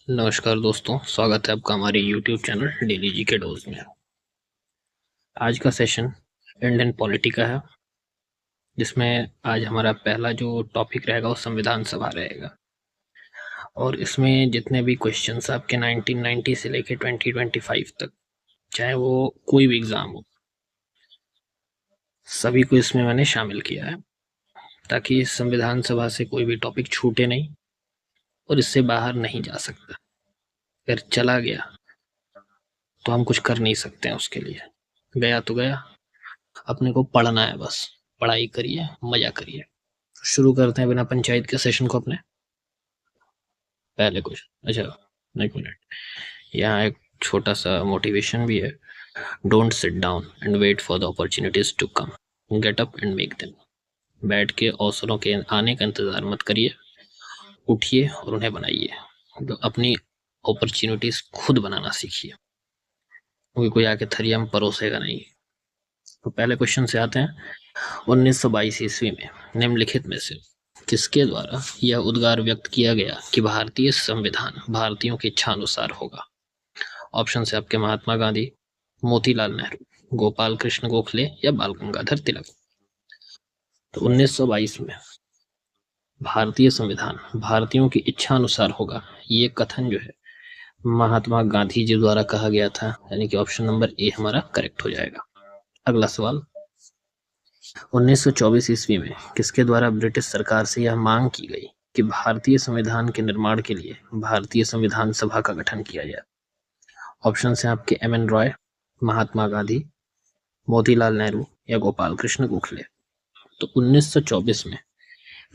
नमस्कार दोस्तों, स्वागत है आपका हमारे YouTube चैनल डेली जी के डोज में। आज का सेशन इंडियन पॉलिटी का है, जिसमें आज हमारा पहला जो टॉपिक रहेगा वो संविधान सभा रहेगा। और इसमें जितने भी क्वेश्चंस आपके 1990 से लेके 2025 तक, चाहे वो कोई भी एग्ज़ाम हो, सभी को इसमें मैंने शामिल किया है, ताकि संविधान सभा से कोई भी टॉपिक छूटे नहीं और इससे बाहर नहीं जा सकता। अगर चला गया तो हम कुछ कर नहीं सकते हैं उसके लिए। गया तो गया, अपने को पढ़ना है बस। पढ़ाई करिए, मजा करिए। शुरू करते हैं बिना पंचायत के सेशन को अपने पहले क्वेश्चन। अच्छा, एक मिनट, यहाँ एक छोटा सा मोटिवेशन भी है। Don't sit down and wait for the opportunities to come, get up and make them. बैठ के अवसरों के आने का इंतजार मत करिए, उठिए और उन्हें बनाइए। तो अपनी अपॉर्चुनिटीज खुद बनाना सीखिए, कोई आके थरिया में परोसेगा नहीं। तो पहले क्वेश्चन से आते हैं। 1922 ईस्वी में निम्नलिखित में से किसके द्वारा यह उद्गार व्यक्त किया गया कि भारतीय संविधान भारतीयों की इच्छा अनुसार होगा? ऑप्शन से आपके महात्मा गांधी, मोतीलाल नेहरू, गोपाल कृष्ण गोखले या बाल गंगाधर तिलक। तो 1922 में भारतीय संविधान भारतीयों की इच्छा अनुसार होगा, ये कथन जो है महात्मा गांधी जी द्वारा कहा गया था, यानी कि ऑप्शन नंबर ए हमारा करेक्ट हो जाएगा। अगला सवाल। 1924 ईस्वी में किसके द्वारा ब्रिटिश सरकार से यह मांग की गई कि भारतीय संविधान के निर्माण के लिए भारतीय संविधान सभा का गठन किया जाए? ऑप्शन हैं आपके एम.एन. रॉय, महात्मा गांधी, मोतीलाल नेहरू या गोपाल कृष्ण गोखले। तो 1924 में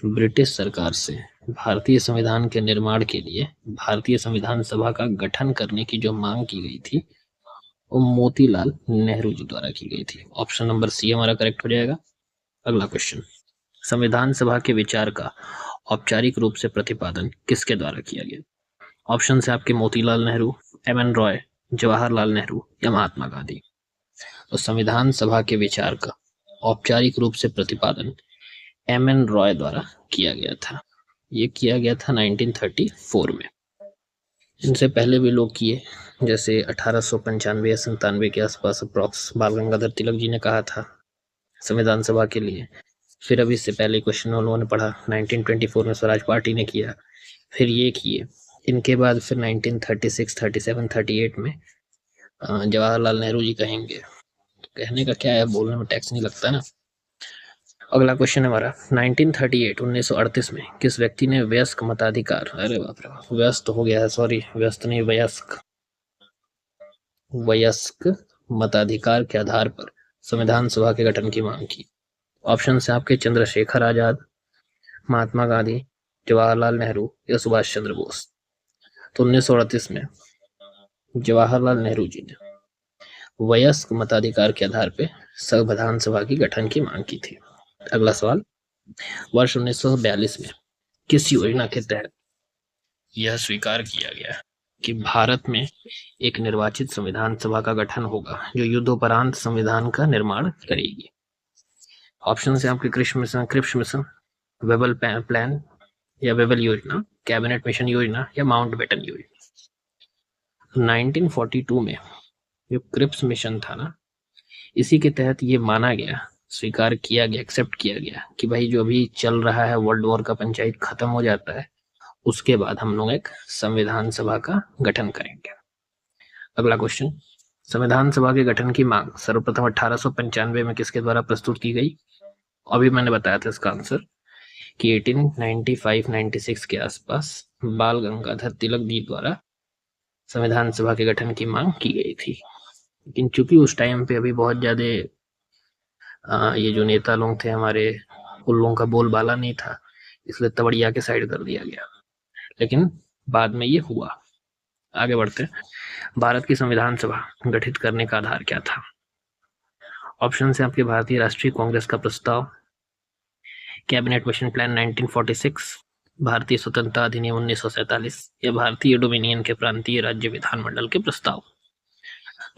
ब्रिटिश सरकार से भारतीय संविधान के निर्माण के लिए भारतीय संविधान सभा का गठन करने की जो मांग की गई थी, वो मोतीलाल नेहरू जी द्वारा की गई थी। ऑप्शन नंबर सी हमारा करेक्ट हो जाएगा। अगला क्वेश्चन। संविधान सभा के विचार का औपचारिक रूप से प्रतिपादन किसके द्वारा किया गया? ऑप्शन है आपके मोतीलाल नेहरू, एम.एन. रॉय, जवाहरलाल नेहरू या महात्मा गांधी। तो संविधान सभा के विचार का औपचारिक रूप से प्रतिपादन एम.एन. रॉय द्वारा किया गया था। ये किया गया था 1934 में। इनसे पहले भी लोग किए, जैसे 1895 या 97 के आसपास अप्रॉक्स बाल गंगाधर तिलक जी ने कहा था संविधान सभा के लिए। फिर अभी इससे पहले क्वेश्चन उन लोगों ने पढ़ा 1924 में स्वराज पार्टी ने किया, फिर ये किए। इनके बाद फिर 1936, 37, 38 में जवाहरलाल नेहरू जी कहेंगे। तो कहने का क्या है, बोलने में टैक्स नहीं लगता ना। अगला क्वेश्चन है हमारा 1938 में किस व्यक्ति ने वयस्क मताधिकार, अरे बाप रे बाप, व्यस्त हो गया है, सॉरी, व्यस्त नहीं, वयस्क मताधिकार के आधार पर संविधान सभा के गठन की मांग की? ऑप्शन है आपके चंद्रशेखर आजाद, महात्मा गांधी, जवाहरलाल नेहरू या सुभाष चंद्र बोस। तो 1938 में जवाहरलाल नेहरू जी ने वयस्क मताधिकार के आधार पर संविधान सभा की गठन की मांग की थी। अगला सवाल। वर्ष 1942 में किस योजना के तहत यह स्वीकार किया गया कि भारत में एक निर्वाचित संविधान सभा का गठन होगा जो युद्धोपरांत संविधान का निर्माण करेगी? ऑप्शन है आपके क्रिप्स मिशन, वेबल प्लान या वेबल योजना, कैबिनेट मिशन योजना या माउंटबेटन योजना। 1942 में जो क्रिप्स मिशन था ना, इसी के तहत ये माना गया, स्वीकार किया गया, एक्सेप्ट किया गया कि भाई जो अभी चल रहा है वर्ल्ड वॉर का पंचायत खत्म हो जाता है, उसके बाद हम लोग एक संविधान सभा का गठन करेंगे। अगला क्वेश्चन। संविधान सभा के गठन की मांग सर्वप्रथम 1895 में किसके द्वारा प्रस्तुत की गई? अभी मैंने बताया था इसका आंसर कि 1895-96 के आसपास बाल गंगाधर तिलक जी द्वारा संविधान सभा के गठन की मांग की गई थी। लेकिन चूंकि उस टाइम पे अभी बहुत ज्यादा ये जो नेता लोग थे हमारे, उन लोगों का बोलबाला नहीं था, इसलिए तबड़िया के साइड कर दिया गया। लेकिन बाद में ये हुआ। आगे बढ़ते हैं। भारत की संविधान सभा गठित करने का आधार क्या था? ऑप्शन है आपके भारतीय राष्ट्रीय कांग्रेस का प्रस्ताव, कैबिनेट मिशन प्लान 1946, भारतीय स्वतंत्रता अधिनियम 1947 या भारतीय डोमिनियन के प्रांतीय राज्य विधानमंडल के प्रस्ताव।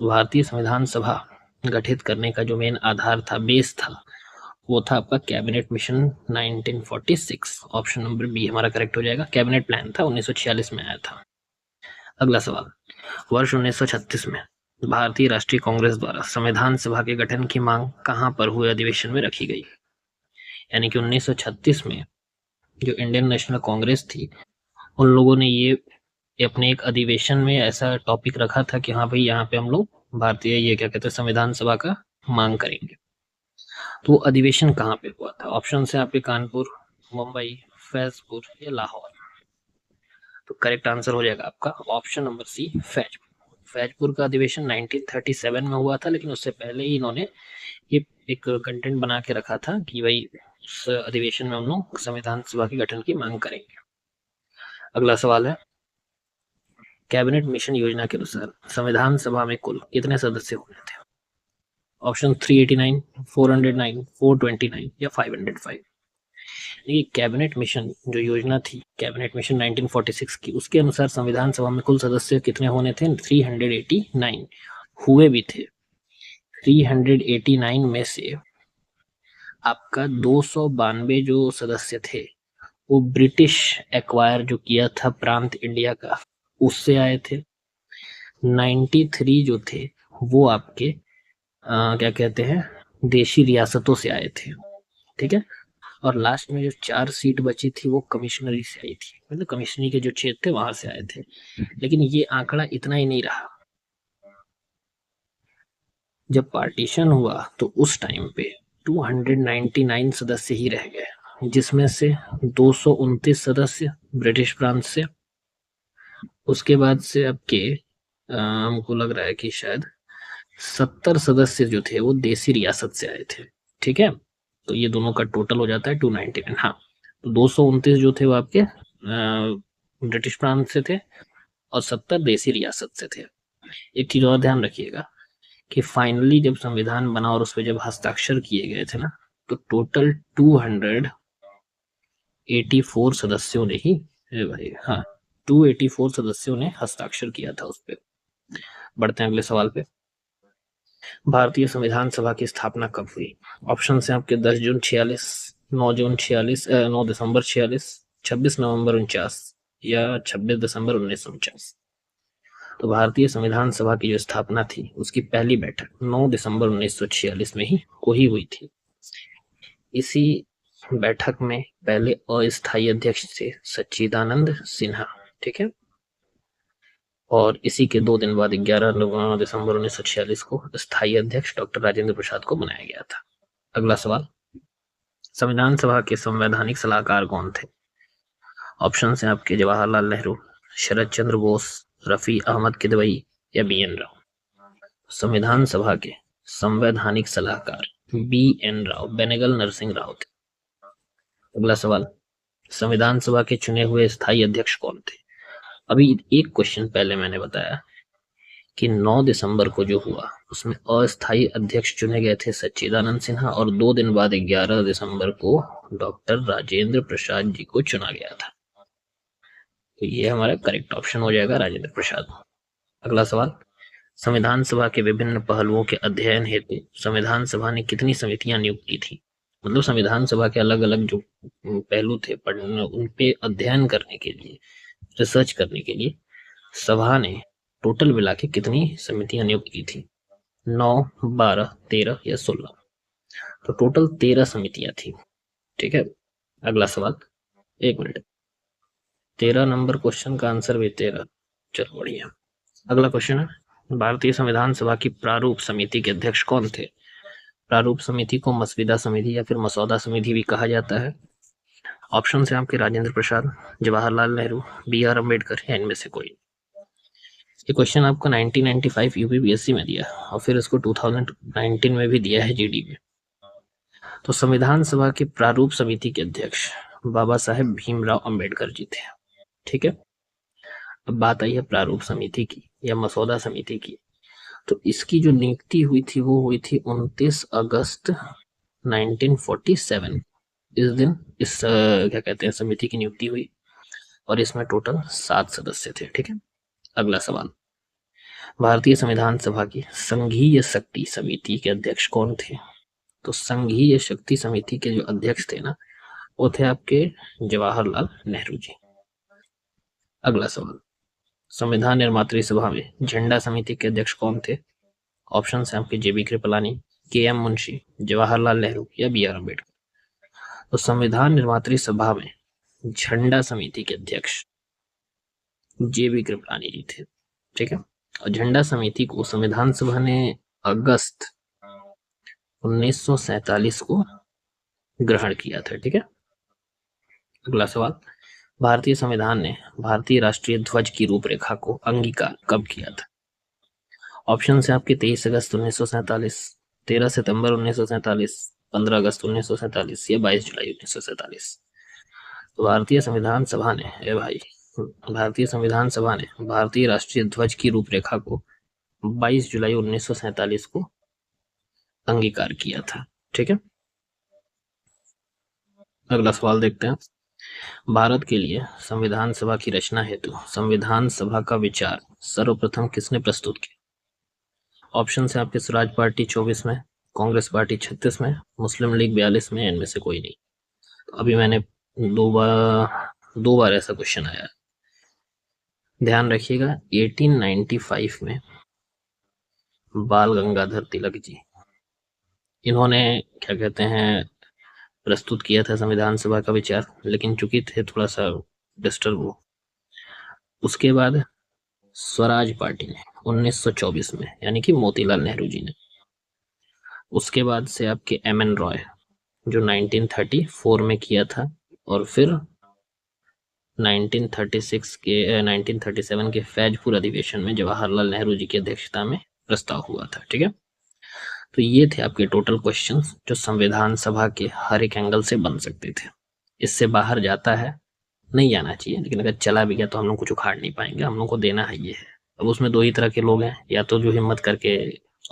भारतीय संविधान सभा गठित करने का जो मेन आधार था, बेस था, वो था आपका cabinet mission 1946। Option number B हमारा करेक्ट हो जाएगा। कैबिनेट प्लान था, 1946 में आया था। अगला सवाल, वर्ष 1936 में भारतीय राष्ट्रीय कांग्रेस द्वारा संविधान सभा के गठन की मांग कहां पर हुए अधिवेशन में रखी गई? यानी कि 1936 में जो इंडियन नेशनल कांग्रेस थी, उन लोगों ने ये अपने एक अधिवेशन में ऐसा टॉपिक रखा था कि हाँ भाई यहाँ पे हम लोग भारतीय ये क्या कहते हैं संविधान सभा का मांग करेंगे। तो अधिवेशन कहाँ पे हुआ था? ऑप्शन है आपके कानपुर, मुंबई, फैजपुर या लाहौर। तो करेक्ट आंसर हो जाएगा आपका option number C, Faizpur. Faizpur का अधिवेशन 1937 में हुआ था, लेकिन उससे पहले ही इन्होंने ये एक कंटेंट बना के रखा था कि भाई उस अधिवेशन में हम लोग संविधान सभा के गठन की मांग करेंगे। अगला सवाल है, कैबिनेट मिशन योजना के अनुसार संविधान सभा में कुल कितने सदस्य होने थे? ऑप्शन 389, 409, 429 या 505। ये कैबिनेट मिशन जो योजना थी, कैबिनेट मिशन 1946 की, उसके अनुसार संविधान सभा में कुल सदस्य कितने होने थे? 389 हुए भी थे। 389 में से आपका 292 जो सदस्य थे वो ब्रिटिश एक्वायर जो किया था प्रांत इंडिया का, उससे आए थे। 93 जो थे वो आपके क्या कहते हैं देशी रियासतों से आए थे। ठीक है, और लास्ट में जो 4 सीट बची थी वो कमिश्नरी से आई थी, मतलब कमिश्नरी के जो क्षेत्र थे वहां से आए थे। लेकिन ये आंकड़ा इतना ही नहीं रहा। जब पार्टीशन हुआ तो उस टाइम पे 299 सदस्य ही रह गए, जिसमें से 229 सदस्य ब्रिटिश प्रांत से, उसके बाद से आपके हमको लग रहा है कि शायद 70 सदस्य जो थे वो देसी रियासत से आए थे। ठीक है, तो ये दोनों का टोटल हो जाता है 299। हाँ, तो 229 जो थे वो आपके ब्रिटिश प्रांत से थे और 70 देसी रियासत से थे। एक चीज और ध्यान रखिएगा कि फाइनली जब संविधान बना और उस पर जब हस्ताक्षर किए गए थे ना, तो टोटल 284 सदस्यों ने ही भाई हाँ 284 सदस्यों ने हस्ताक्षर किया था उस पर। बढ़ते हैं अगले सवाल पे। भारतीय संविधान सभा की स्थापना कब हुई? ऑप्शन है आपके 10 जून 46, 9 जून 46, 9 दिसंबर 46, 26 नवंबर 49 या 26 दिसंबर 1949। तो भारतीय संविधान सभा की जो स्थापना थी उसकी पहली बैठक 9 दिसंबर 1946 में ही हुई थी। इसी बैठक में पहले अस्थायी अध्यक्ष थे सच्चिदानंद सिन्हा। ठीक है, और इसी के 2 दिन बाद 11 दिसंबर 1946 को स्थायी अध्यक्ष डॉक्टर राजेंद्र प्रसाद को बनाया गया था। अगला सवाल, संविधान सभा के संवैधानिक सलाहकार कौन थे? ऑप्शन है आपके जवाहरलाल नेहरू, शरद चंद्र बोस, रफी अहमद किदवई या BN राव। संविधान सभा के संवैधानिक सलाहकार BN राव, बेनेगल नरसिंह राव थे। अगला सवाल, संविधान सभा के चुने हुए स्थायी अध्यक्ष कौन थे? अभी एक क्वेश्चन पहले मैंने बताया कि 9 दिसंबर को जो हुआ उसमें अस्थायी अध्यक्ष चुने गए थे सच्चिदानंद सिन्हा, और 2 दिन बाद 11 दिसंबर को डॉक्टर राजेंद्र प्रसाद जी को चुना गया था। तो ये हमारा करेक्ट ऑप्शन हो जाएगा राजेंद्र प्रसाद। अगला सवाल, संविधान सभा के विभिन्न पहलुओं के अध्ययन हेतु संविधान सभा ने कितनी समितियां नियुक्त की थी? मतलब संविधान सभा के अलग अलग जो पहलू थे पढ़ने उन पे अध्ययन करने के लिए, रिसर्च करने के लिए सभा ने टोटल मिला के कितनी समितियां नियुक्त की थी? 9, 12, 13 या 16? तो टोटल 13 समितियां थी। ठीक है, अगला सवाल, 1 मिनट, 13 नंबर क्वेश्चन का आंसर भी 13। चलो बढ़िया। अगला क्वेश्चन है, भारतीय संविधान सभा की प्रारूप समिति के अध्यक्ष कौन थे? प्रारूप समिति को मसविदा समिति या फिर मसौदा समिति भी कहा जाता है। ऑप्शन है आपके राजेंद्र प्रसाद, जवाहरलाल नेहरू, BR अम्बेडकर या इनमें से कोई। ये क्वेश्चन आपको 1995 UPPSC में दिया और फिर इसको 2019 में भी दिया है GD में। तो संविधान सभा की प्रारूप समिति के अध्यक्ष बाबा साहेब भीमराव अंबेडकर जी थे। ठीक है, अब बात आई है प्रारूप समिति की या मसौदा समिति की। तो इसकी जो नियुक्ति हुई थी वो हुई थी 29 अगस्त 1947। इस दिन इस क्या कहते हैं समिति की नियुक्ति हुई और इसमें टोटल 7 सदस्य थे। ठीक है, अगला सवाल, भारतीय संविधान सभा की संघीय शक्ति समिति के अध्यक्ष कौन थे? तो संघीय शक्ति समिति के जो अध्यक्ष थे ना वो थे आपके जवाहरलाल नेहरू जी। अगला सवाल, संविधान निर्मात्री सभा में झंडा समिति के अध्यक्ष कौन थे? ऑप्शन है आपके जेबी कृपलानी, के.एम. मुंशी, जवाहरलाल नेहरू या बी.आर. अम्बेडकर। तो संविधान निर्मात्री सभा में झंडा समिति के अध्यक्ष जेबी कृपलानी जी थे। ठीक है। और झंडा समिति को संविधान सभा ने अगस्त 1947 को ग्रहण किया था। ठीक है। अगला सवाल, भारतीय संविधान ने भारतीय राष्ट्रीय ध्वज की रूपरेखा को अंगीकार कब किया था? ऑप्शन है आपके 23 अगस्त 1947, 13 सितंबर 1947, 15 अगस्त 1947 या 22 जुलाई 1947। तो भारतीय संविधान सभा ने भारतीय राष्ट्रीय ध्वज की रूपरेखा को 22 जुलाई 1947 को अंगीकार किया था। ठीक है। अगला सवाल देखते हैं, भारत के लिए संविधान सभा की रचना हेतु संविधान सभा का विचार सर्वप्रथम किसने प्रस्तुत किया? ऑप्शन है आपके स्वराज पार्टी 24 में, कांग्रेस पार्टी 36 में, मुस्लिम लीग 42 में, इनमें से कोई नहीं। तो अभी मैंने दो बार ऐसा क्वेश्चन आया, ध्यान रखिएगा। 1895 में बाल गंगाधर तिलक जी, इन्होंने क्या कहते हैं प्रस्तुत किया था संविधान सभा का विचार, लेकिन चूंकि थे थोड़ा सा डिस्टर्ब हो। उसके बाद स्वराज पार्टी ने 1924 में, यानी कि मोतीलाल नेहरू जी ने। उसके बाद से आपके एम.एन. रॉय जो 1934 में किया था, और फिर 1937 के फैजपुर अधिवेशन में जवाहरलाल नेहरू जी की अध्यक्षता में प्रस्ताव हुआ था। ठीक है। तो ये थे आपके टोटल क्वेश्चंस जो संविधान सभा के हर एक एंगल से बन सकते थे। इससे बाहर जाता है, नहीं जाना चाहिए, लेकिन अगर चला भी गया तो हम लोग कुछ उखाड़ नहीं पाएंगे, हम लोग को देना है ये है। अब उसमें दो ही तरह के लोग हैं, या तो जो हिम्मत करके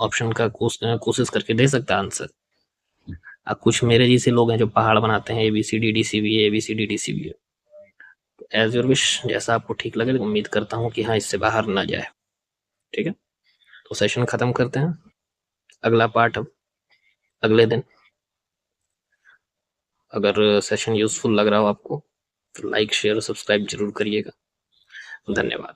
ऑप्शन का कोशिश करके दे सकता है आंसर, अब कुछ मेरे जैसे लोग हैं जो पहाड़ बनाते हैं ABCD तो एज योर विश, जैसा आपको ठीक लगे। उम्मीद करता हूँ कि हाँ, इससे बाहर ना जाए। ठीक है। तो सेशन खत्म करते हैं, अगला पार्ट अब अगले दिन। अगर सेशन यूजफुल लग रहा हो आपको तो लाइक शेयर और सब्सक्राइब जरूर करिएगा। धन्यवाद।